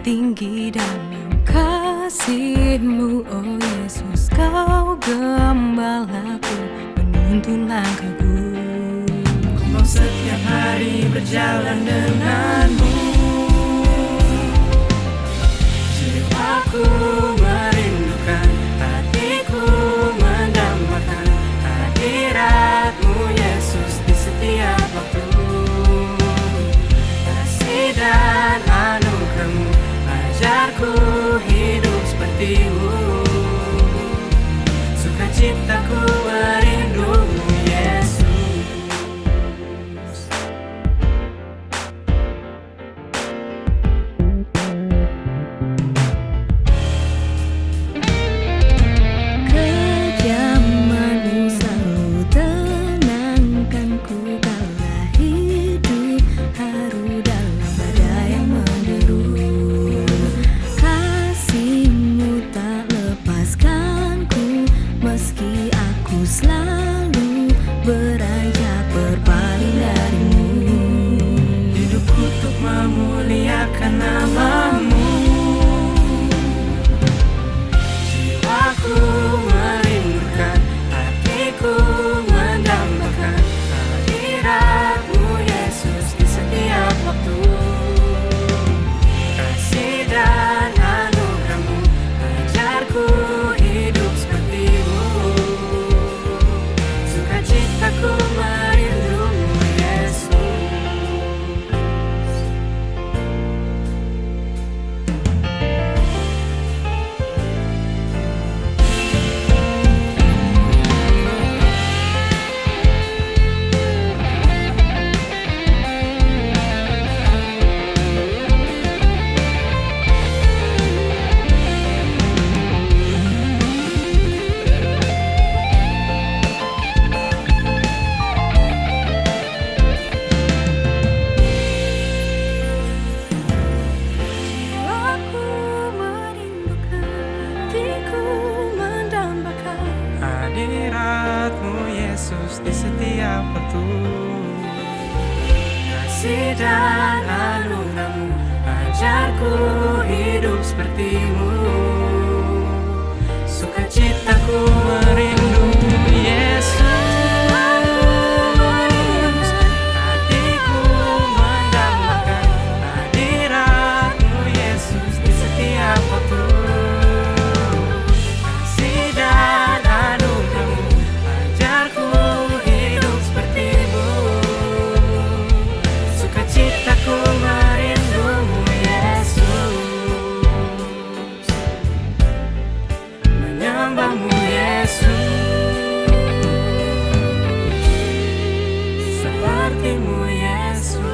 tinggi dalam kasih-Mu, oh Yesus, Kau gembalaku, menuntun langkahku. Ku mau setiap hari berjalan denganmu. Jiwaku merindukan, hatiku mendambakan hadirat-Mu Yesus di setiap waktu. Kasih dan anugerah-Mu ajarku hidup seperti-Mu. Sukacitaku merindu-Mu Yesus. Kejaman-Mu selalu tenangkanku kala hidup haru dalam badai yang menderu. Kasih-Mu tak lepaskanku meski aku selalu beranjak berpaling dari-Mu. Hidupku untuk memuliakan nama-Mu. Jiwaku merindukan, hatiku mendambakan hadirat-Mu Yesus di setiap waktu. Kasih dan anugerah-Mu ajarku hidup seperti-Mu. Sukacitaku merindu-Mu Yesus. Jiwaku merindukan, hatiku mendambakan hadirat-Mu Yesus di setiap waktu. Kasih dan anugerah-Mu ajarku hidup seperti-Mu. Sukacitaku merindu-Mu Yesus. Hatiku mendambakan hadirat-Mu Yesus di setiap waktu. Kasih dan anugerah-Mu ajarku hidup seperti-Mu. Sukacitaku merindu-Mu Yesus. Menyembah-Mu Yesus, seperti-Mu Yesus.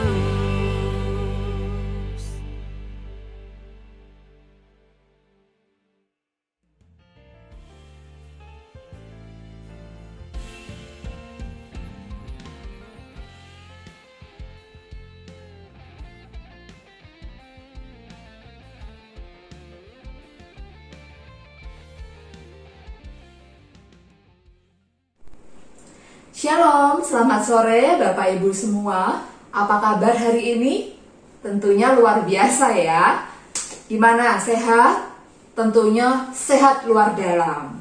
Shalom, selamat sore Bapak Ibu semua. Apa kabar hari ini? Tentunya luar biasa ya. Gimana, sehat? Tentunya sehat luar dalam.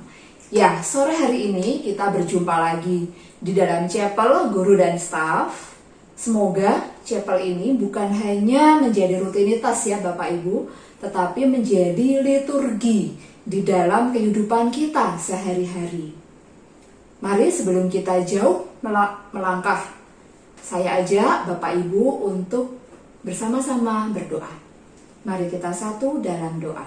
Ya, sore hari ini kita berjumpa lagi di dalam chapel guru dan staff. Semoga chapel ini bukan hanya menjadi rutinitas ya Bapak Ibu, tetapi menjadi liturgi di dalam kehidupan kita sehari-hari. Mari sebelum kita jauh melangkah, saya ajak Bapak Ibu untuk bersama-sama berdoa. Mari kita satu dalam doa.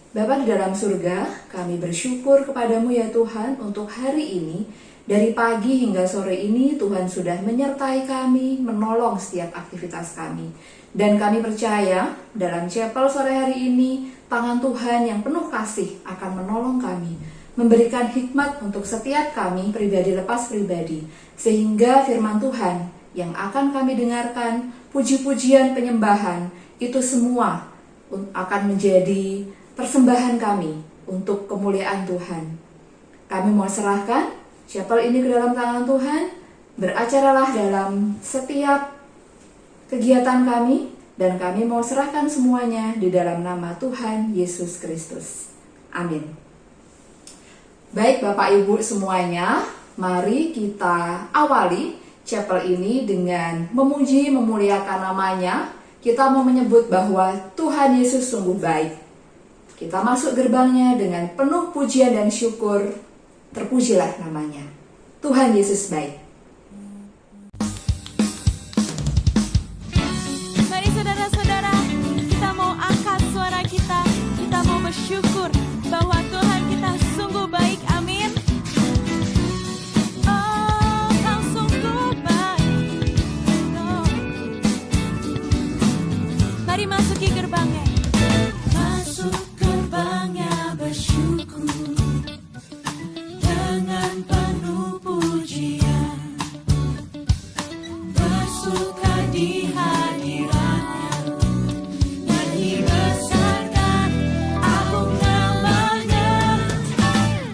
Bapa di dalam surga, kami bersyukur kepadamu ya Tuhan untuk hari ini. Dari pagi hingga sore ini Tuhan sudah menyertai kami, menolong setiap aktivitas kami. Dan kami percaya dalam chapel sore hari ini, tangan Tuhan yang penuh kasih akan menolong kami, memberikan hikmat untuk setiap kami pribadi lepas pribadi, sehingga firman Tuhan yang akan kami dengarkan, puji-pujian, penyembahan, itu semua akan menjadi persembahan kami untuk kemuliaan Tuhan. Kami mau serahkan chapel ini ke dalam tangan Tuhan. Beracaralah dalam setiap kegiatan kami, Dan kami mau serahkan semuanya di dalam nama Tuhan Yesus Kristus. Amin. Baik Bapak Ibu semuanya, mari kita awali chapel ini dengan memuji, memuliakan namanya. Kita mau menyebut bahwa Tuhan Yesus sungguh baik. Kita masuk gerbangnya dengan penuh pujian dan syukur. Terpujilah namanya. Tuhan Yesus baik. Mari saudara-saudara, kita mau angkat suara kita. Kita mau bersyukur bahwa Tuhan kita sungguh baik. Amin. Oh, Kau sungguh baik. Oh. Mari masuki gerbangnya. Masuk gerbangnya bersyukur dengan penuh pujian, bersuka di hadiratnya, nyanyi besar dan agung namanya,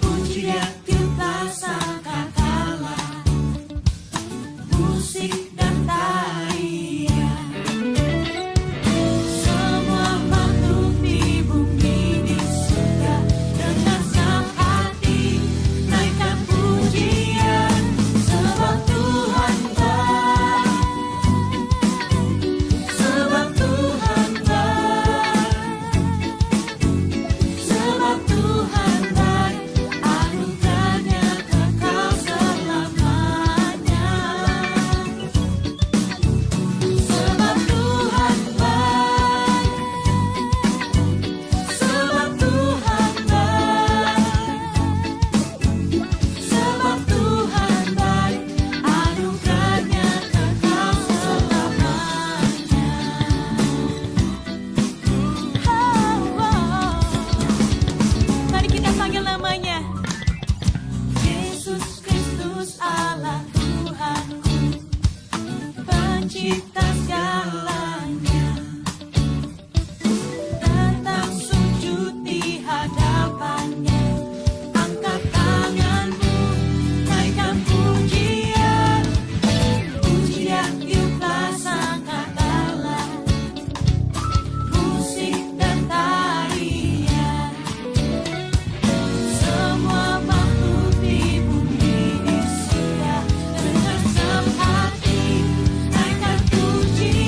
puji dia tiuplah sangkakala, musik dan tarian, semua makhluk di bumi di surga dengan senang hati naikkan pujian, sebab Tuhan baik, sebab Tuhan baik, sebab Tuhan baik, anugerahnya kekal selamanya, sebab Tuhan baik, sebab Tuhan baik, sebab Tuhan baik, anugerahnya kekal selamanya. Mari kita panggil namanya. Yesus Kristus Allah Tuhanku, pencipta segalanya. Datang sujud di hadapannya, angkat tanganmu, naikkan pujian, puji dia tiuplah sangkakala, musik dan tarian, semua makhluk di bumi di surga dengan senang hati naikkan pujian.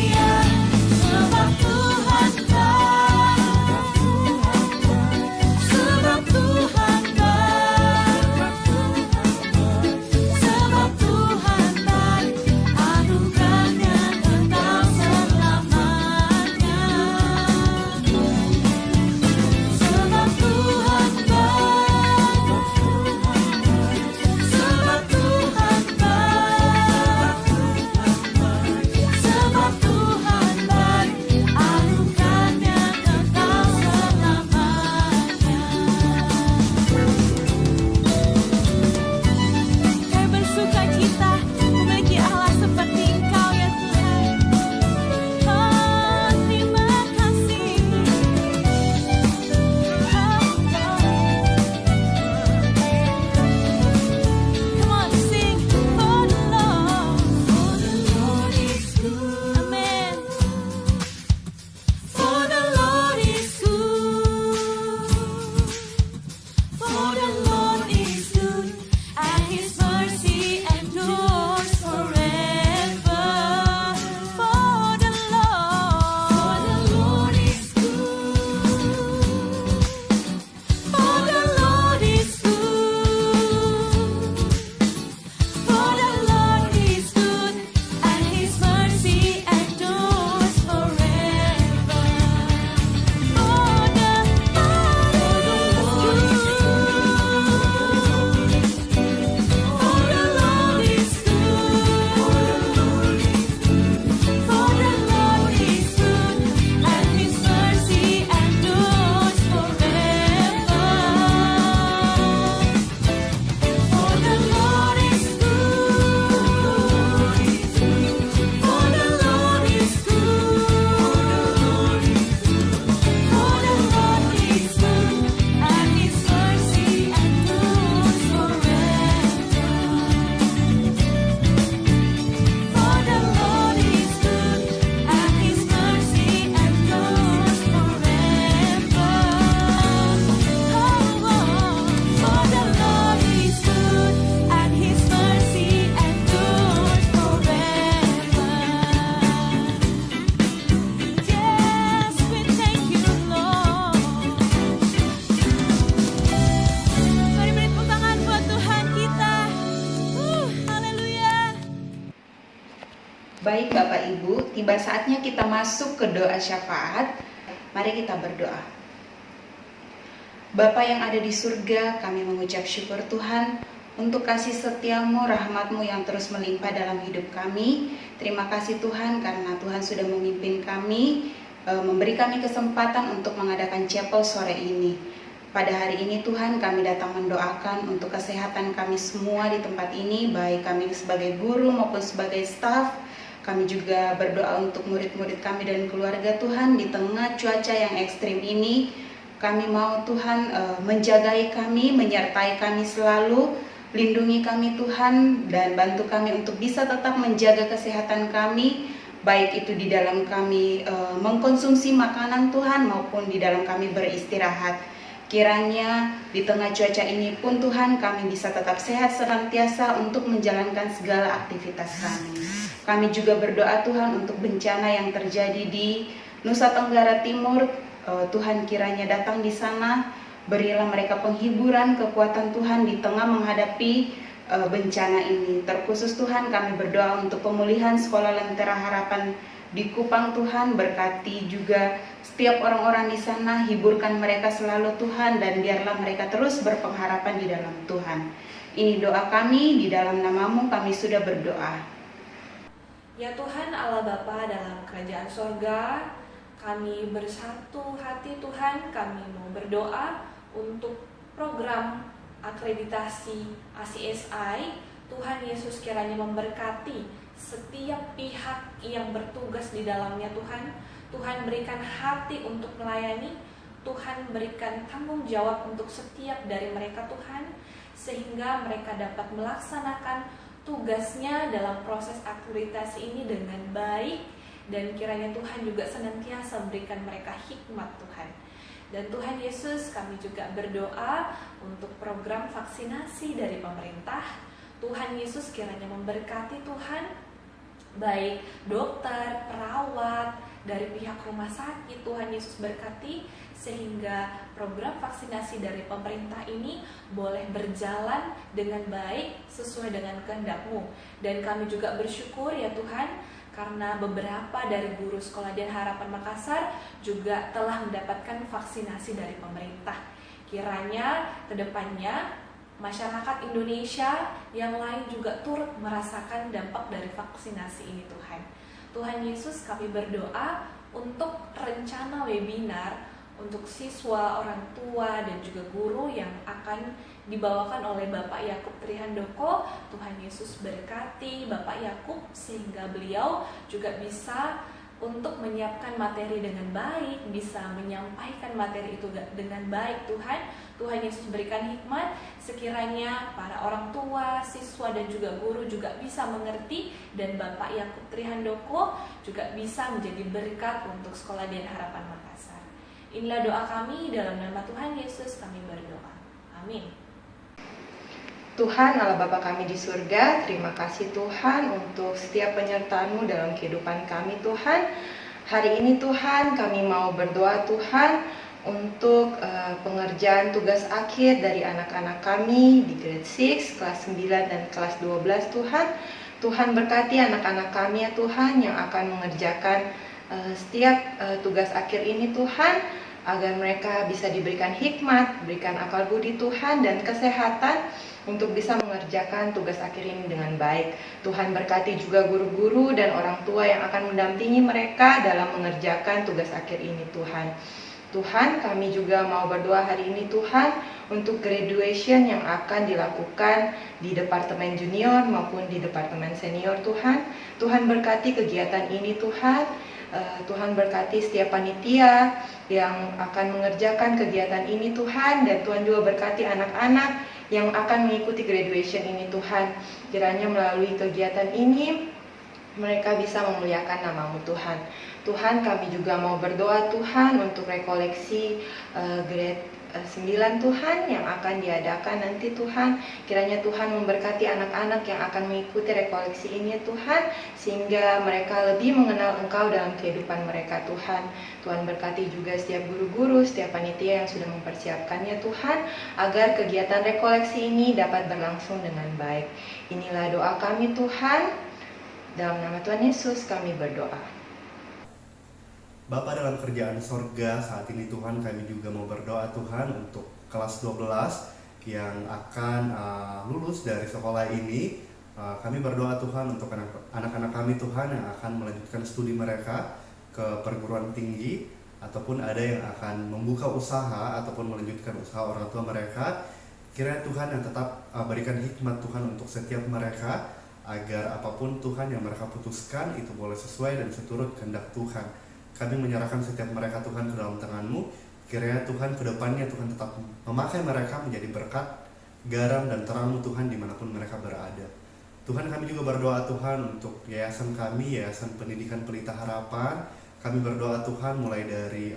Baik Bapak Ibu, tiba saatnya kita masuk ke doa syafaat. Mari kita berdoa. Bapa yang ada di surga, kami mengucap syukur Tuhan untuk kasih setiamu, rahmatmu yang terus melimpah dalam hidup kami. Terima kasih Tuhan karena Tuhan sudah memimpin kami, memberi kami kesempatan untuk mengadakan chapel sore ini. Pada hari ini Tuhan, kami datang mendoakan untuk kesehatan kami semua di tempat ini, baik kami sebagai guru maupun sebagai staf. Kami juga berdoa untuk murid-murid kami dan keluarga Tuhan di tengah cuaca yang ekstrim ini. Kami mau Tuhan menjagai kami, menyertai kami selalu, lindungi kami Tuhan, dan bantu kami untuk bisa tetap menjaga kesehatan kami, baik itu di dalam kami mengkonsumsi makanan Tuhan maupun di dalam kami beristirahat. Kiranya di tengah cuaca ini pun Tuhan kami bisa tetap sehat senantiasa untuk menjalankan segala aktivitas kami. Kami juga berdoa Tuhan untuk bencana yang terjadi di Nusa Tenggara Timur. Tuhan kiranya datang di sana, berilah mereka penghiburan, kekuatan Tuhan di tengah menghadapi bencana ini. Terkhusus Tuhan kami berdoa untuk pemulihan Sekolah Lentera Harapan di Kupang Tuhan, berkati juga setiap orang-orang di sana, hiburkan mereka selalu Tuhan, dan biarlah mereka terus berpengharapan di dalam Tuhan. Ini doa kami, di dalam nama-Mu kami sudah berdoa. Ya Tuhan Allah Bapa dalam kerajaan sorga, kami bersatu hati Tuhan, kami mau berdoa untuk program akreditasi ACSI. Tuhan Yesus kiranya memberkati setiap pihak yang bertugas di dalamnya Tuhan. Tuhan berikan hati untuk melayani, Tuhan berikan tanggung jawab untuk setiap dari mereka Tuhan, sehingga mereka dapat melaksanakan tugasnya dalam proses akreditasi ini dengan baik, dan kiranya Tuhan juga senantiasa berikan mereka hikmat Tuhan. Dan Tuhan Yesus, kami juga berdoa untuk program vaksinasi dari pemerintah. Tuhan Yesus kiranya memberkati Tuhan, baik dokter, perawat, dari pihak rumah sakit. Tuhan Yesus berkati sehingga program vaksinasi dari pemerintah ini boleh berjalan dengan baik sesuai dengan kehendak-Mu. Dan kami juga bersyukur ya Tuhan, karena beberapa dari guru Sekolah Dan Harapan Makassar juga telah mendapatkan vaksinasi dari pemerintah. Kiranya kedepannya masyarakat Indonesia yang lain juga turut merasakan dampak dari vaksinasi ini Tuhan. Tuhan Yesus, kami berdoa untuk rencana webinar untuk siswa, orang tua, dan juga guru yang akan dibawakan oleh Bapak Yakub Trihandoko. Tuhan Yesus berkati Bapak Yakub sehingga beliau juga bisa untuk menyiapkan materi dengan baik, bisa menyampaikan materi itu dengan baik Tuhan. Tuhan Yesus berikan hikmat, sekiranya para orang tua, siswa, dan juga guru juga bisa mengerti, dan Bapak Yakub Trihandoko juga bisa menjadi berkat untuk Sekolah Dan Harapan Makassar. Inilah doa kami, dalam nama Tuhan Yesus kami berdoa. Amin. Tuhan Allah Bapa kami di surga, terima kasih Tuhan untuk setiap penyertaan-Mu dalam kehidupan kami Tuhan. Hari ini Tuhan kami mau berdoa Tuhan untuk pengerjaan tugas akhir dari anak-anak kami di grade 6, kelas 9 dan kelas 12 Tuhan. Tuhan berkati anak-anak kami ya Tuhan yang akan mengerjakan setiap tugas akhir ini Tuhan, agar mereka bisa diberikan hikmat, berikan akal budi Tuhan dan kesehatan untuk bisa mengerjakan tugas akhir ini dengan baik. Tuhan berkati juga guru-guru dan orang tua yang akan mendampingi mereka dalam mengerjakan tugas akhir ini Tuhan. Tuhan, kami juga mau berdoa hari ini Tuhan untuk graduation yang akan dilakukan di Departemen Junior maupun di Departemen Senior Tuhan. Tuhan berkati kegiatan ini Tuhan. Tuhan berkati setiap panitia yang akan mengerjakan kegiatan ini Tuhan, dan Tuhan juga berkati anak-anak yang akan mengikuti graduation ini Tuhan. Kiranya melalui kegiatan ini mereka bisa memuliakan nama-Mu Tuhan. Tuhan, kami juga mau berdoa Tuhan untuk rekoleksi grade 9 Tuhan yang akan diadakan nanti Tuhan. Kiranya Tuhan memberkati anak-anak yang akan mengikuti rekoleksi ini Tuhan, sehingga mereka lebih mengenal Engkau dalam kehidupan mereka Tuhan. Tuhan berkati juga setiap guru-guru, setiap panitia yang sudah mempersiapkannya Tuhan, agar kegiatan rekoleksi ini dapat berlangsung dengan baik. Inilah doa kami Tuhan. Dalam nama Tuhan Yesus kami berdoa. Bapa dalam kerjaan sorga, saat ini Tuhan kami juga mau berdoa Tuhan untuk kelas 12 yang akan lulus dari sekolah ini. Kami berdoa Tuhan untuk anak-anak kami Tuhan yang akan melanjutkan studi mereka ke perguruan tinggi, ataupun ada yang akan membuka usaha ataupun melanjutkan usaha orang tua mereka. Kiranya Tuhan yang tetap berikan hikmat Tuhan untuk setiap mereka, agar apapun Tuhan yang mereka putuskan itu boleh sesuai dan seturut kehendak Tuhan. Kami menyerahkan setiap mereka Tuhan ke dalam tangan-Mu. Kiranya Tuhan kedepannya Tuhan tetap memakai mereka menjadi berkat, garam dan terang-Mu Tuhan dimanapun mereka berada. Tuhan, kami juga berdoa Tuhan untuk yayasan kami, Yayasan Pendidikan Pelita Harapan. Kami berdoa Tuhan mulai dari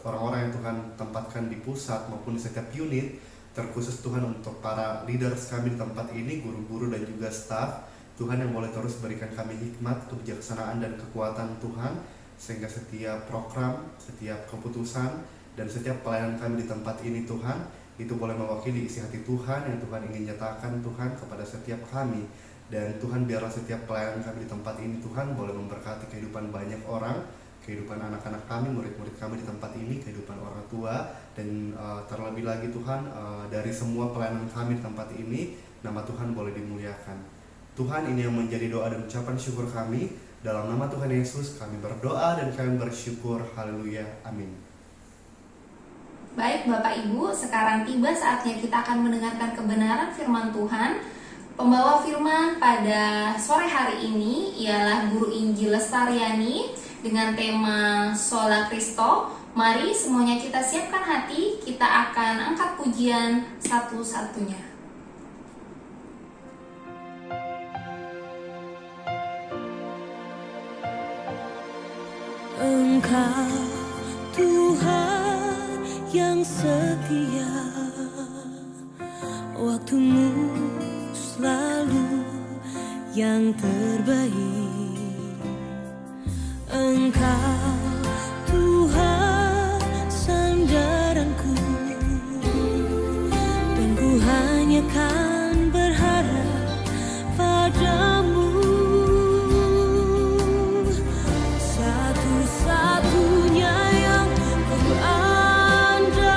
orang-orang yang Tuhan tempatkan di pusat maupun di setiap unit, terkhusus Tuhan untuk para leaders kami di tempat ini, guru-guru dan juga staff. Tuhan yang boleh terus berikan kami hikmat, kebijaksanaan dan kekuatan Tuhan, sehingga setiap program, setiap keputusan, dan setiap pelayanan kami di tempat ini Tuhan, itu boleh mewakili isi hati Tuhan yang Tuhan ingin nyatakan Tuhan kepada setiap kami. Dan Tuhan, biarlah setiap pelayanan kami di tempat ini Tuhan boleh memberkati kehidupan banyak orang, kehidupan anak-anak kami, murid-murid kami di tempat ini, kehidupan orang tua, dan terlebih lagi Tuhan, dari semua pelayanan kami di tempat ini, nama Tuhan boleh dimuliakan. Tuhan, ini yang menjadi doa dan ucapan syukur kami. Dalam nama Tuhan Yesus kami berdoa dan kami bersyukur. Haleluya. Amin. Baik Bapak Ibu, sekarang tiba saatnya kita akan mendengarkan kebenaran firman Tuhan. Pembawa firman pada sore hari ini ialah Guru Injil Lestariani dengan tema Sola Christo. Mari semuanya kita siapkan hati, kita akan angkat pujian satu-satunya. Engkau Tuhan yang setia, waktumu selalu yang terbaik. Engkau Tuhan sandaranku, dan ku hanya kan berharap padamu. Satu-satunya yang ku andalkan,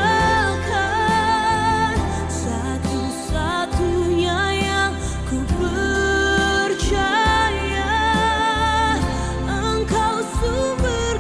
satu-satunya yang ku percaya. Engkau sumber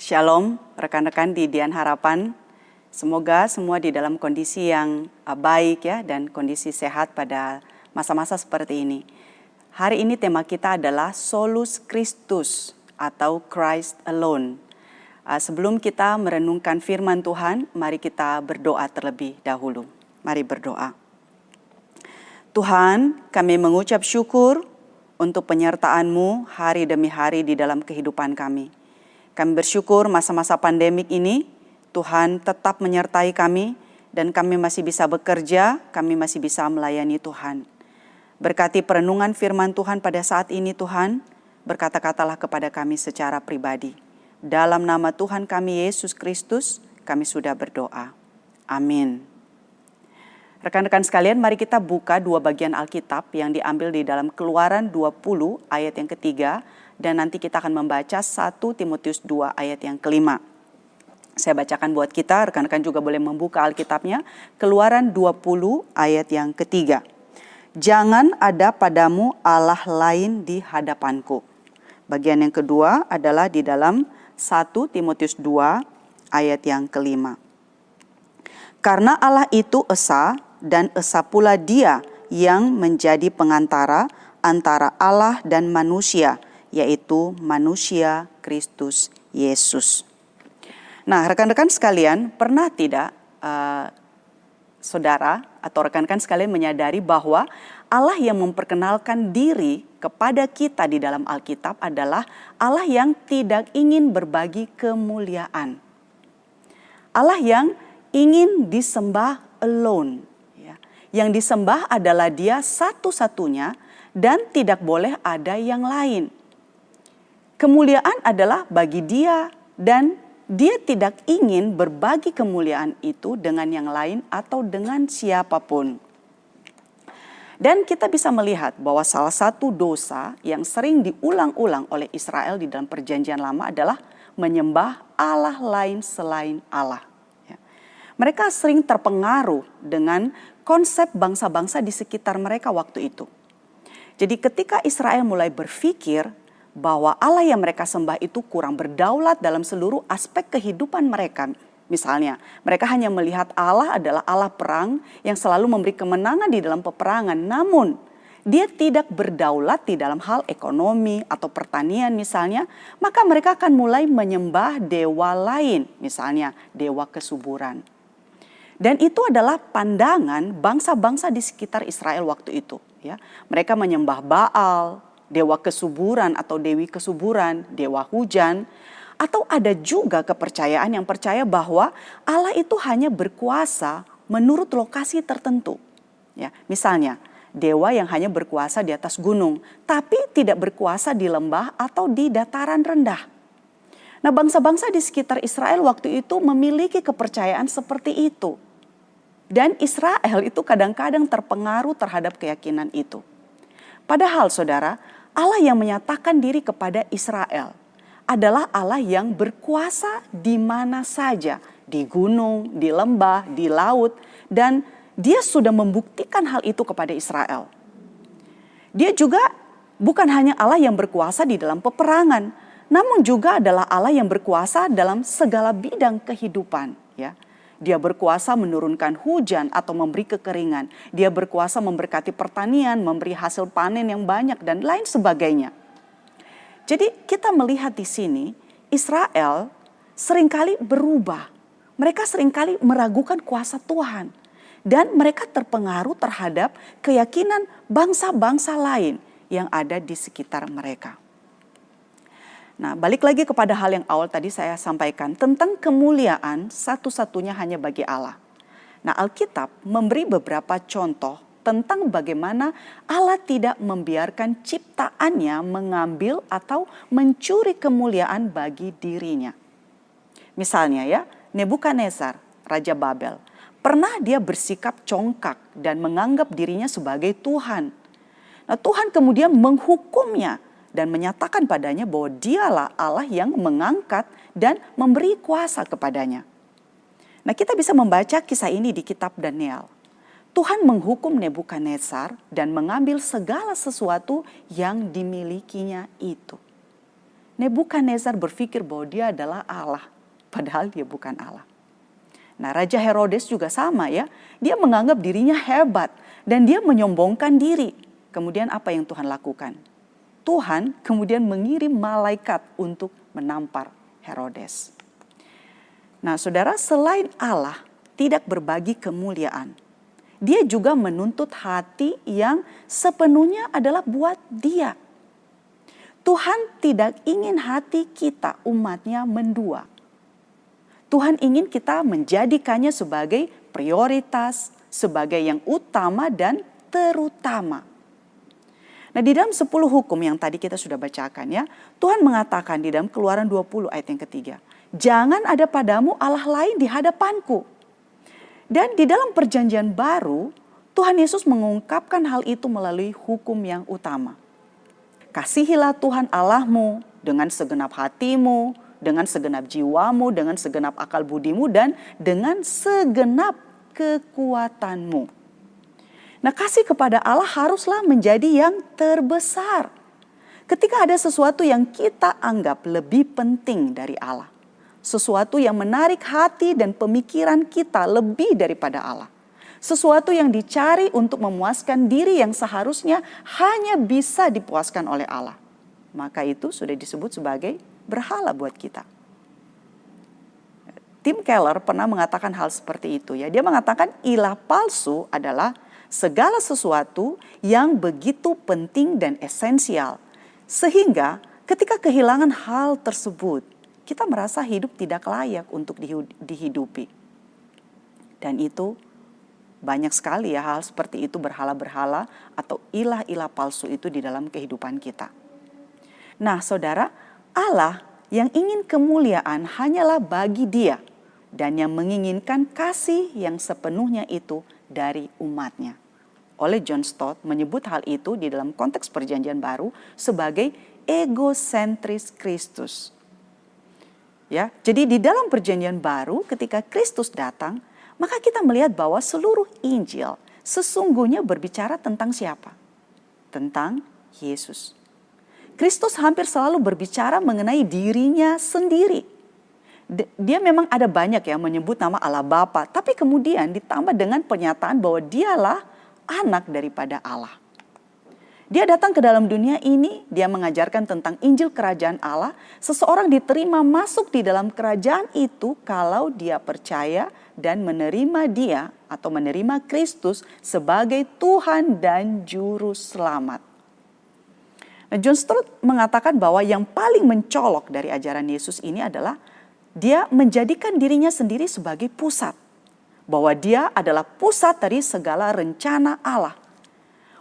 Shalom rekan-rekan di Dian Harapan. Semoga semua di dalam kondisi yang baik ya dan kondisi sehat pada masa-masa seperti ini. Hari ini tema kita adalah Solus Christus atau Christ Alone. Sebelum kita merenungkan firman Tuhan, mari kita berdoa terlebih dahulu. Mari berdoa. Tuhan, kami mengucap syukur untuk penyertaan-Mu hari demi hari di dalam kehidupan kami. Kami bersyukur masa-masa pandemik ini, Tuhan tetap menyertai kami dan kami masih bisa bekerja, kami masih bisa melayani Tuhan. Berkati perenungan firman Tuhan pada saat ini Tuhan, berkata-katalah kepada kami secara pribadi. Dalam nama Tuhan kami Yesus Kristus, kami sudah berdoa. Amin. Rekan-rekan sekalian, mari kita buka dua bagian Alkitab yang diambil di dalam Keluaran 20 ayat yang ketiga dan nanti kita akan membaca 1 Timotius 2 ayat yang kelima. Saya bacakan buat kita, rekan-rekan juga boleh membuka Alkitabnya. Keluaran 20 ayat yang ketiga. Jangan ada padamu Allah lain di hadapanku. Bagian yang kedua adalah di dalam 1 Timotius 2 ayat yang kelima. Karena Allah itu esa dan esa pula Dia yang menjadi pengantara antara Allah dan manusia, yaitu manusia Kristus Yesus. Nah, rekan-rekan sekalian, pernah tidak saudara atau rekan-rekan sekalian menyadari bahwa Allah yang memperkenalkan diri kepada kita di dalam Alkitab adalah Allah yang tidak ingin berbagi kemuliaan. Allah yang ingin disembah alone. Yang disembah adalah Dia satu-satunya dan tidak boleh ada yang lain. Kemuliaan adalah bagi Dia dan Dia tidak ingin berbagi kemuliaan itu dengan yang lain atau dengan siapapun. Dan kita bisa melihat bahwa salah satu dosa yang sering diulang-ulang oleh Israel di dalam Perjanjian Lama adalah menyembah Allah lain selain Allah. Mereka sering terpengaruh dengan konsep bangsa-bangsa di sekitar mereka waktu itu. Jadi ketika Israel mulai berpikir bahwa Allah yang mereka sembah itu kurang berdaulat dalam seluruh aspek kehidupan mereka. Misalnya, mereka hanya melihat Allah adalah Allah perang yang selalu memberi kemenangan di dalam peperangan. Namun, Dia tidak berdaulat di dalam hal ekonomi atau pertanian misalnya. Maka mereka akan mulai menyembah dewa lain, misalnya dewa kesuburan. Dan itu adalah pandangan bangsa-bangsa di sekitar Israel waktu itu. Ya, mereka menyembah Baal, dewa kesuburan atau dewi kesuburan, dewa hujan. Atau ada juga kepercayaan yang percaya bahwa Allah itu hanya berkuasa menurut lokasi tertentu. Ya, misalnya dewa yang hanya berkuasa di atas gunung, tapi tidak berkuasa di lembah atau di dataran rendah. Nah, bangsa-bangsa di sekitar Israel waktu itu memiliki kepercayaan seperti itu. Dan Israel itu kadang-kadang terpengaruh terhadap keyakinan itu. Padahal saudara, Allah yang menyatakan diri kepada Israel adalah Allah yang berkuasa di mana saja. Di gunung, di lembah, di laut. Dan Dia sudah membuktikan hal itu kepada Israel. Dia juga bukan hanya Allah yang berkuasa di dalam peperangan, namun juga adalah Allah yang berkuasa dalam segala bidang kehidupan. Ya. Dia berkuasa menurunkan hujan atau memberi kekeringan. Dia berkuasa memberkati pertanian, memberi hasil panen yang banyak dan lain sebagainya. Jadi kita melihat di sini Israel seringkali berubah. Mereka seringkali meragukan kuasa Tuhan. Dan mereka terpengaruh terhadap keyakinan bangsa-bangsa lain yang ada di sekitar mereka. Nah, balik lagi kepada hal yang awal tadi saya sampaikan tentang kemuliaan satu-satunya hanya bagi Allah. Nah, Alkitab memberi beberapa contoh tentang bagaimana Allah tidak membiarkan ciptaannya mengambil atau mencuri kemuliaan bagi dirinya. Misalnya ya, Nebukadnezar, Raja Babel, pernah dia bersikap congkak dan menganggap dirinya sebagai Tuhan. Nah, Tuhan kemudian menghukumnya dan menyatakan padanya bahwa Dialah Allah yang mengangkat dan memberi kuasa kepadanya. Nah, kita bisa membaca kisah ini di kitab Daniel. Tuhan menghukum Nebukadnezar dan mengambil segala sesuatu yang dimilikinya itu. Nebukadnezar berpikir bahwa dia adalah Allah, padahal dia bukan Allah. Nah, Raja Herodes juga sama ya. Dia menganggap dirinya hebat dan dia menyombongkan diri. Kemudian apa yang Tuhan lakukan? Tuhan kemudian mengirim malaikat untuk menampar Herodes. Nah, saudara, selain Allah tidak berbagi kemuliaan, dia juga menuntut hati yang sepenuhnya adalah buat dia. Tuhan tidak ingin hati kita umatnya mendua. Tuhan ingin kita menjadikannya sebagai prioritas, sebagai yang utama dan terutama. Nah, di dalam 10 hukum yang tadi kita sudah bacakan ya, Tuhan mengatakan di dalam Keluaran 20 ayat yang ketiga, jangan ada padamu Allah lain di hadapanku. Dan di dalam perjanjian baru, Tuhan Yesus mengungkapkan hal itu melalui hukum yang utama. Kasihilah Tuhan Allahmu dengan segenap hatimu, dengan segenap jiwamu, dengan segenap akal budimu, dan dengan segenap kekuatanmu. Nah, kasih kepada Allah haruslah menjadi yang terbesar. Ketika ada sesuatu yang kita anggap lebih penting dari Allah, sesuatu yang menarik hati dan pemikiran kita lebih daripada Allah, sesuatu yang dicari untuk memuaskan diri yang seharusnya hanya bisa dipuaskan oleh Allah, maka itu sudah disebut sebagai berhala buat kita. Tim Keller pernah mengatakan hal seperti itu ya. Dia mengatakan ilah palsu adalah segala sesuatu yang begitu penting dan esensial, sehingga ketika kehilangan hal tersebut, kita merasa hidup tidak layak untuk dihidupi. Dan itu banyak sekali ya hal seperti itu, berhala-berhala atau ilah-ilah palsu itu di dalam kehidupan kita. Nah, saudara, Allah yang ingin kemuliaan hanyalah bagi Dia dan yang menginginkan kasih yang sepenuhnya itu dari umatnya. Oleh John Stott menyebut hal itu di dalam konteks perjanjian baru sebagai egosentris Kristus. Ya, jadi di dalam perjanjian baru ketika Kristus datang, maka kita melihat bahwa seluruh Injil sesungguhnya berbicara tentang siapa? Tentang Yesus. Kristus hampir selalu berbicara mengenai dirinya sendiri. Dia memang ada banyak yang menyebut nama Allah Bapa, tapi kemudian ditambah dengan pernyataan bahwa dialah anak daripada Allah. Dia datang ke dalam dunia ini, dia mengajarkan tentang Injil Kerajaan Allah. Seseorang diterima masuk di dalam kerajaan itu kalau dia percaya dan menerima dia atau menerima Kristus sebagai Tuhan dan Juru Selamat. Nah, John Stott mengatakan bahwa yang paling mencolok dari ajaran Yesus ini adalah dia menjadikan dirinya sendiri sebagai pusat. Bahwa dia adalah pusat dari segala rencana Allah.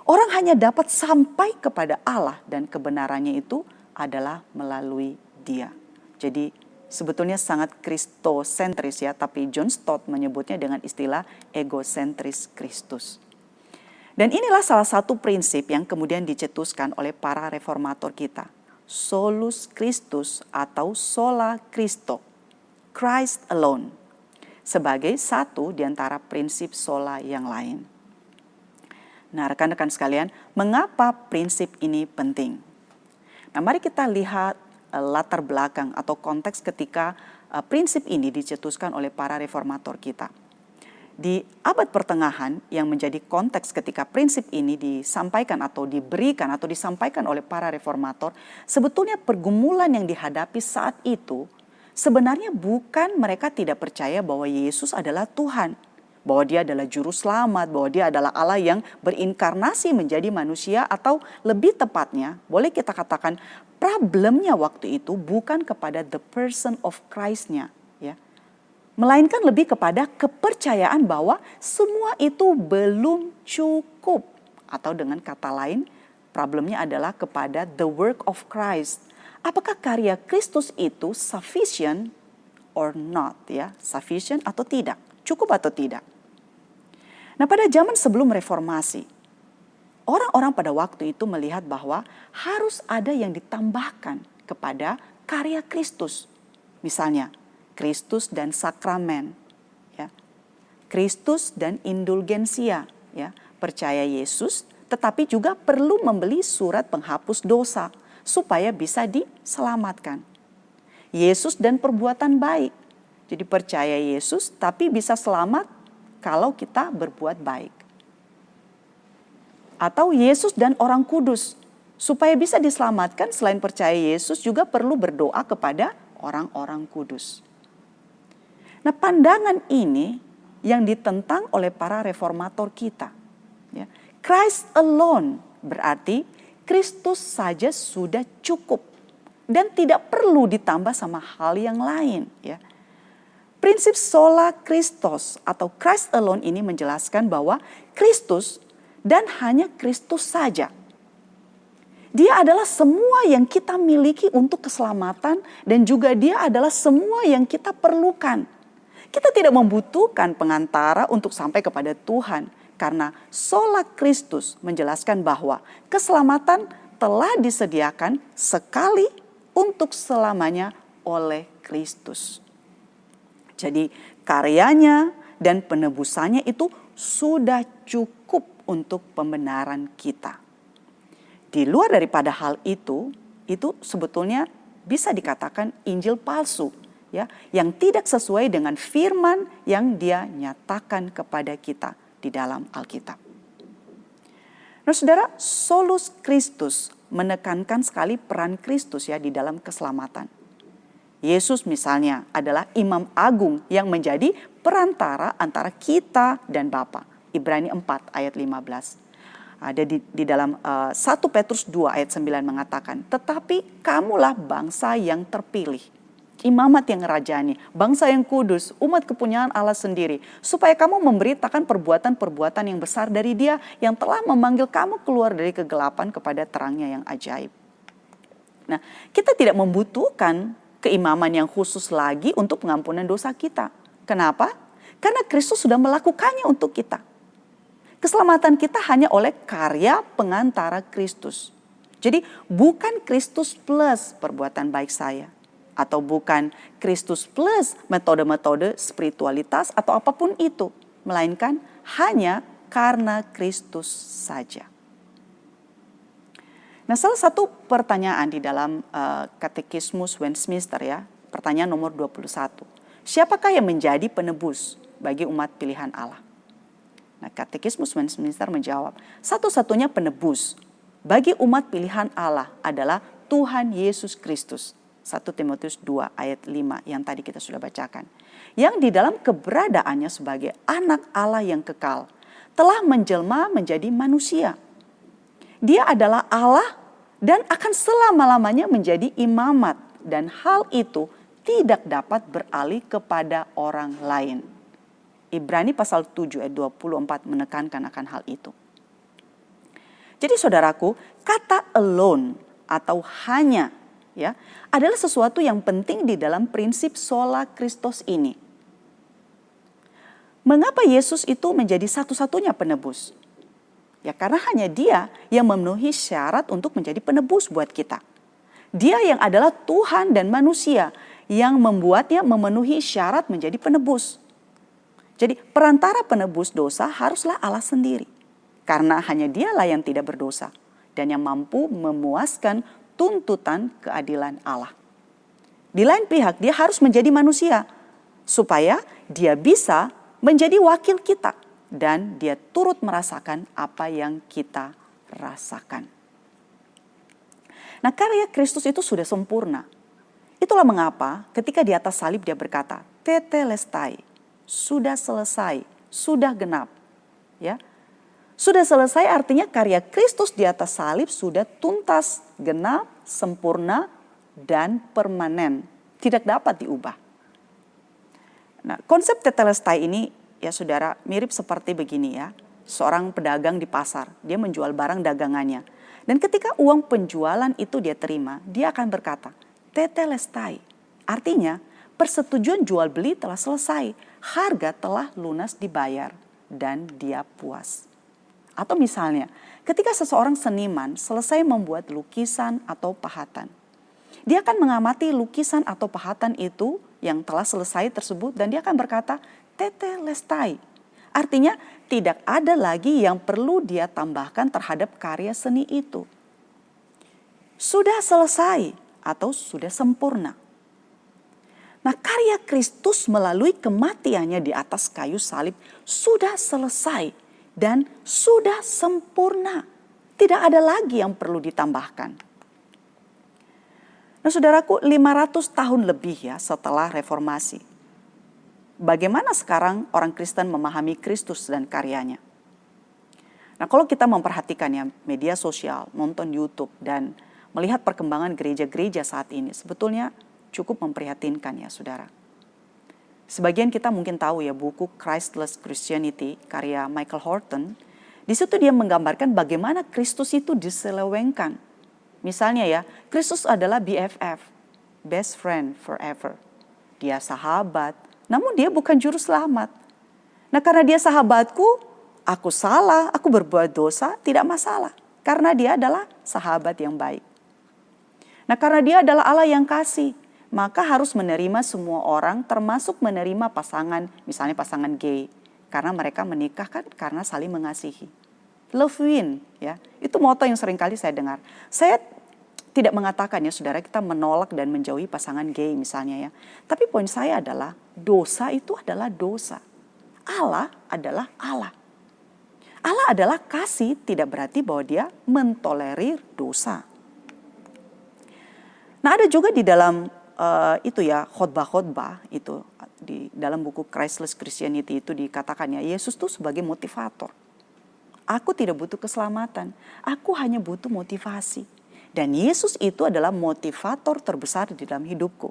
Orang hanya dapat sampai kepada Allah dan kebenarannya itu adalah melalui Dia. Jadi sebetulnya sangat kristosentris ya, tapi John Stott menyebutnya dengan istilah egosentris Kristus. Dan inilah salah satu prinsip yang kemudian dicetuskan oleh para reformator kita. Solus Christus atau sola Christo, Christ alone, sebagai satu di antara prinsip sola yang lain. Nah, rekan-rekan sekalian, mengapa prinsip ini penting? Nah, mari kita lihat latar belakang atau konteks ketika prinsip ini dicetuskan oleh para reformator kita. Di abad pertengahan yang menjadi konteks ketika prinsip ini disampaikan atau diberikan atau disampaikan oleh para reformator, sebetulnya pergumulan yang dihadapi saat itu sebenarnya bukan mereka tidak percaya bahwa Yesus adalah Tuhan, bahwa Dia adalah Juru Selamat, bahwa Dia adalah Allah yang berinkarnasi menjadi manusia, atau lebih tepatnya boleh kita katakan problemnya waktu itu bukan kepada the person of Christ-nya, ya, melainkan lebih kepada kepercayaan bahwa semua itu belum cukup, atau dengan kata lain problemnya adalah kepada the work of Christ. Apakah karya Kristus itu sufficient or not, ya, sufficient atau tidak, cukup atau tidak. Nah, pada zaman sebelum reformasi, orang-orang pada waktu itu melihat bahwa harus ada yang ditambahkan kepada karya Kristus. Misalnya, Kristus dan sakramen, ya. Kristus dan indulgensia, ya. Percaya Yesus, tetapi juga perlu membeli surat penghapus dosa. supaya bisa diselamatkan. Yesus dan perbuatan baik. Jadi percaya Yesus tapi bisa selamat kalau kita berbuat baik. Atau Yesus dan orang kudus. Supaya bisa diselamatkan selain percaya Yesus juga perlu berdoa kepada orang-orang kudus. Nah, pandangan ini yang ditentang oleh para reformator kita. Ya. Christ alone berarti Kristus saja sudah cukup dan tidak perlu ditambah sama hal yang lain. Ya. Prinsip sola Christos atau Christ alone ini menjelaskan bahwa Kristus dan hanya Kristus saja. Dia adalah semua yang kita miliki untuk keselamatan dan juga dia adalah semua yang kita perlukan. Kita tidak membutuhkan pengantara untuk sampai kepada Tuhan karena sola Christus menjelaskan bahwa keselamatan telah disediakan sekali untuk selamanya oleh Kristus. Jadi karyanya dan penebusannya itu sudah cukup untuk pembenaran kita. Di luar daripada hal itu sebetulnya bisa dikatakan Injil palsu, ya, yang tidak sesuai dengan firman yang dia nyatakan kepada kita di dalam Alkitab. Nah, saudara, solus Christus menekankan sekali peran Kristus ya di dalam keselamatan. Yesus misalnya adalah imam agung yang menjadi perantara antara kita dan Bapa. Ibrani 4 ayat 15. Ada di dalam 1 Petrus 2 ayat 9 mengatakan, tetapi kamulah bangsa yang terpilih, imamat yang rajani, bangsa yang kudus, umat kepunyaan Allah sendiri, supaya kamu memberitakan perbuatan-perbuatan yang besar dari Dia yang telah memanggil kamu keluar dari kegelapan kepada terangnya yang ajaib. Nah, kita tidak membutuhkan keimaman yang khusus lagi untuk pengampunan dosa kita. Kenapa? Karena Kristus sudah melakukannya untuk kita. Keselamatan kita hanya oleh karya pengantara Kristus. Jadi bukan Kristus plus perbuatan baik saya. Atau bukan Kristus plus metode-metode spiritualitas atau apapun itu. Melainkan hanya karena Kristus saja. Nah, salah satu pertanyaan di dalam Katekismus Westminster ya. Pertanyaan nomor 21. Siapakah yang menjadi penebus bagi umat pilihan Allah? Nah, Katekismus Westminster menjawab, satu-satunya penebus bagi umat pilihan Allah adalah Tuhan Yesus Kristus. 1 Timotius 2 ayat 5 yang tadi kita sudah bacakan. Yang di dalam keberadaannya sebagai anak Allah yang kekal telah menjelma menjadi manusia. Dia adalah Allah dan akan selama-lamanya menjadi imamat dan hal itu tidak dapat beralih kepada orang lain. Ibrani pasal 7 ayat 24 menekankan akan hal itu. Jadi saudaraku, kata alone atau hanya ya adalah sesuatu yang penting di dalam prinsip sola Christos ini. Mengapa Yesus itu menjadi satu-satunya penebus? Ya karena hanya Dia yang memenuhi syarat untuk menjadi penebus buat kita. Dia yang adalah Tuhan dan manusia yang membuatnya memenuhi syarat menjadi penebus. Jadi perantara penebus dosa haruslah Allah sendiri. Karena hanya Dialah yang tidak berdosa dan yang mampu memuaskan tuntutan keadilan Allah. Di lain pihak dia harus menjadi manusia supaya dia bisa menjadi wakil kita dan dia turut merasakan apa yang kita rasakan. Nah, karya Kristus itu sudah sempurna. Itulah mengapa ketika di atas salib dia berkata, tetelestai. Sudah selesai, sudah genap. Ya. Sudah selesai artinya karya Kristus di atas salib sudah tuntas, genap, sempurna, dan permanen. Tidak dapat diubah. Nah, konsep tetelestai ini ya saudara mirip seperti begini ya. Seorang pedagang di pasar, dia menjual barang dagangannya. Dan ketika uang penjualan itu dia terima, dia akan berkata, tetelestai. Artinya, persetujuan jual beli telah selesai, harga telah lunas dibayar, dan dia puas. Atau misalnya, ketika seseorang seniman selesai membuat lukisan atau pahatan, dia akan mengamati lukisan atau pahatan itu yang telah selesai tersebut dan dia akan berkata, tetelestai. Artinya tidak ada lagi yang perlu dia tambahkan terhadap karya seni itu. sudah selesai atau sudah sempurna. Nah, karya Kristus melalui kematiannya di atas kayu salib sudah selesai dan sudah sempurna. Tidak ada lagi yang perlu ditambahkan. Nah, saudaraku, 500 tahun lebih ya setelah reformasi. Bagaimana sekarang orang Kristen memahami Kristus dan karyanya? Nah, kalau kita memperhatikan ya media sosial, nonton YouTube dan melihat perkembangan gereja-gereja saat ini, sebetulnya cukup memprihatinkan ya saudara. Sebagian kita mungkin tahu ya buku Christless Christianity karya Michael Horton. Di situ dia menggambarkan bagaimana Kristus itu diselewengkan. Misalnya ya, Kristus adalah BFF, best friend forever. Dia sahabat, namun dia bukan juru selamat. Nah, karena dia sahabatku, aku salah, aku berbuat dosa, tidak masalah. Karena dia adalah sahabat yang baik. Nah, karena dia adalah Allah yang kasih, maka harus menerima semua orang, termasuk menerima pasangan, misalnya pasangan gay. Karena mereka menikah kan karena saling mengasihi. Love win, ya. Itu moto yang seringkali saya dengar. Saya tidak mengatakan ya saudara kita menolak dan menjauhi pasangan gay misalnya ya. Tapi poin saya adalah dosa itu adalah dosa. Allah adalah Allah. Allah adalah kasih, tidak berarti bahwa dia mentolerir dosa. Nah, ada juga di dalam itu ya khotbah-khotbah itu di dalam buku Christless Christianity itu dikatakan ya Yesus tuh sebagai motivator. Aku tidak butuh keselamatan, aku hanya butuh motivasi. Dan Yesus itu adalah motivator terbesar di dalam hidupku.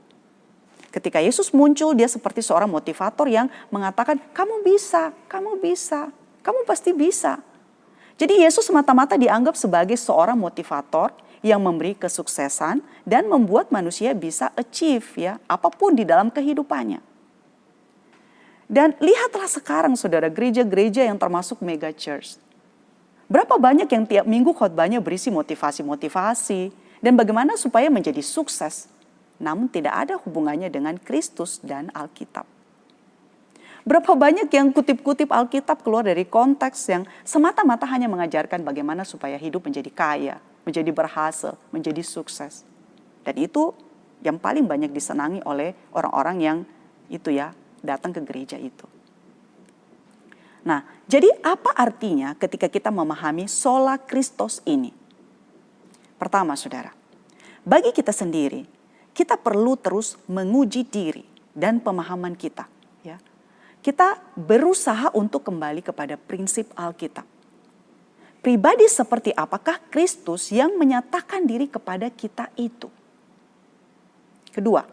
Ketika Yesus muncul, dia seperti seorang motivator yang mengatakan, kamu bisa, kamu pasti bisa. Jadi Yesus semata-mata dianggap sebagai seorang motivator yang memberi kesuksesan dan membuat manusia bisa achieve ya apapun di dalam kehidupannya. Dan lihatlah sekarang saudara gereja-gereja yang termasuk mega church. Berapa banyak yang tiap minggu khotbahnya berisi motivasi-motivasi dan bagaimana supaya menjadi sukses. Namun tidak ada hubungannya dengan Kristus dan Alkitab. Berapa banyak yang kutip-kutip Alkitab keluar dari konteks yang semata-mata hanya mengajarkan bagaimana supaya hidup menjadi kaya, menjadi berhasil, menjadi sukses. Dan itu yang paling banyak disenangi oleh orang-orang yang itu ya datang ke gereja itu. Nah, jadi apa artinya ketika kita memahami sola Christos ini? Pertama, saudara, bagi kita sendiri, kita perlu terus menguji diri dan pemahaman kita. Ya, kita berusaha untuk kembali kepada prinsip Alkitab. Pribadi seperti apakah Kristus yang menyatakan diri kepada kita itu? Kedua,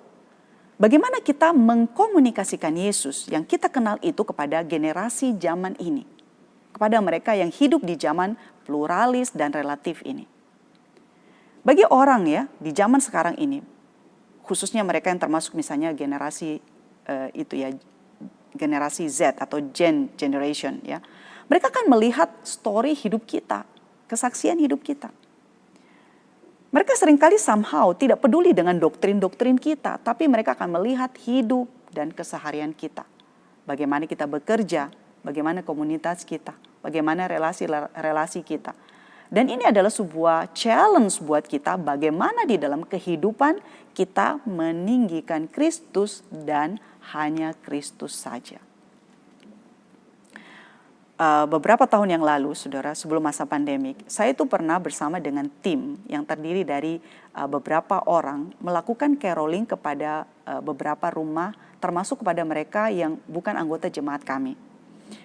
bagaimana kita mengkomunikasikan Yesus yang kita kenal itu kepada generasi zaman ini. Kepada mereka yang hidup di zaman pluralis dan relatif ini. Bagi orang ya di zaman sekarang ini, khususnya mereka yang termasuk misalnya generasi generasi Z atau generation ya. Mereka kan melihat story hidup kita, kesaksian hidup kita. Mereka seringkali somehow tidak peduli dengan doktrin-doktrin kita, tapi mereka akan melihat hidup dan keseharian kita. Bagaimana kita bekerja, bagaimana komunitas kita, bagaimana relasi-relasi kita. Dan ini adalah sebuah challenge buat kita bagaimana di dalam kehidupan kita meninggikan Kristus dan hanya Kristus saja. Beberapa tahun yang lalu, saudara, sebelum masa pandemik, saya itu pernah bersama dengan tim yang terdiri dari beberapa orang melakukan caroling kepada beberapa rumah, termasuk kepada mereka yang bukan anggota jemaat kami.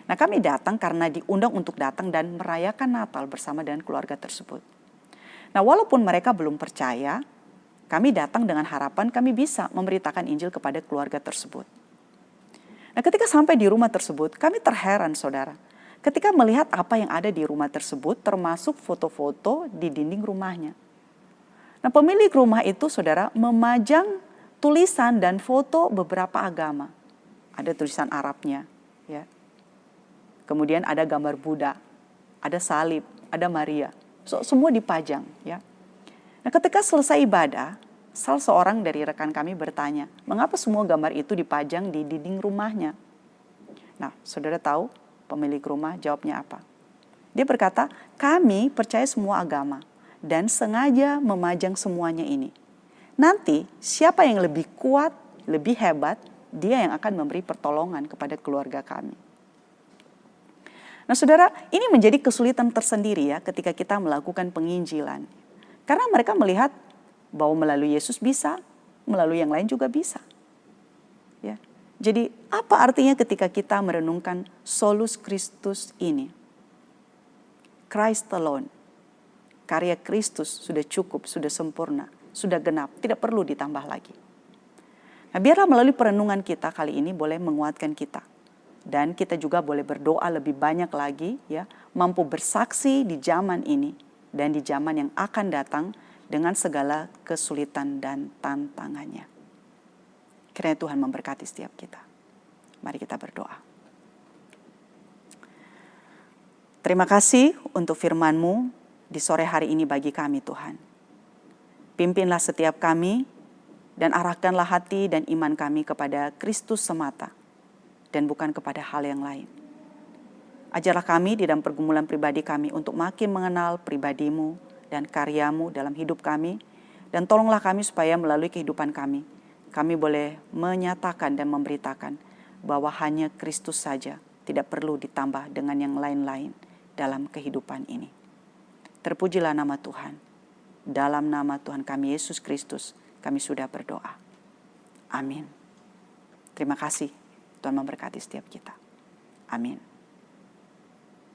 Nah, kami datang karena diundang untuk datang dan merayakan Natal bersama dengan keluarga tersebut. Nah, walaupun mereka belum percaya, kami datang dengan harapan kami bisa memberitakan Injil kepada keluarga tersebut. Nah, ketika sampai di rumah tersebut, kami terheran, saudara. Ketika melihat apa yang ada di rumah tersebut, termasuk foto-foto di dinding rumahnya. Nah, pemilik rumah itu, saudara, memajang tulisan dan foto beberapa agama. Ada tulisan Arabnya, ya. Kemudian ada gambar Buddha, ada salib, ada Maria. Semua dipajang, ya. Nah, ketika selesai ibadah, salah seorang dari rekan kami bertanya, mengapa semua gambar itu dipajang di dinding rumahnya? Nah, saudara tahu pemilik rumah jawabnya apa? Dia berkata, kami percaya semua agama dan sengaja memajang semuanya ini. Nanti siapa yang lebih kuat, lebih hebat, dia yang akan memberi pertolongan kepada keluarga kami. Nah saudara, ini menjadi kesulitan tersendiri ya ketika kita melakukan penginjilan. Karena mereka melihat bahwa melalui Yesus bisa, melalui yang lain juga bisa. Ya. Jadi apa artinya ketika kita merenungkan solus Christus ini? Christ alone. Karya Kristus sudah cukup, sudah sempurna, sudah genap, tidak perlu ditambah lagi. Nah, biarlah melalui perenungan kita kali ini boleh menguatkan kita. Dan kita juga boleh berdoa lebih banyak lagi, ya, mampu bersaksi di zaman ini dan di zaman yang akan datang dengan segala kesulitan dan tantangannya. Kiranya Tuhan memberkati setiap kita. Mari kita berdoa. Terima kasih untuk firman-Mu di sore hari ini bagi kami Tuhan. Pimpinlah setiap kami dan arahkanlah hati dan iman kami kepada Kristus semata dan bukan kepada hal yang lain. Ajarlah kami di dalam pergumulan pribadi kami untuk makin mengenal pribadi-Mu dan karya-Mu dalam hidup kami, dan tolonglah kami supaya melalui kehidupan kami boleh menyatakan dan memberitakan bahwa hanya Kristus saja, tidak perlu ditambah dengan yang lain-lain dalam kehidupan ini. Terpujilah nama Tuhan. Dalam nama Tuhan kami Yesus Kristus, kami sudah berdoa. Amin. Terima kasih. Tuhan memberkati setiap kita. Amin.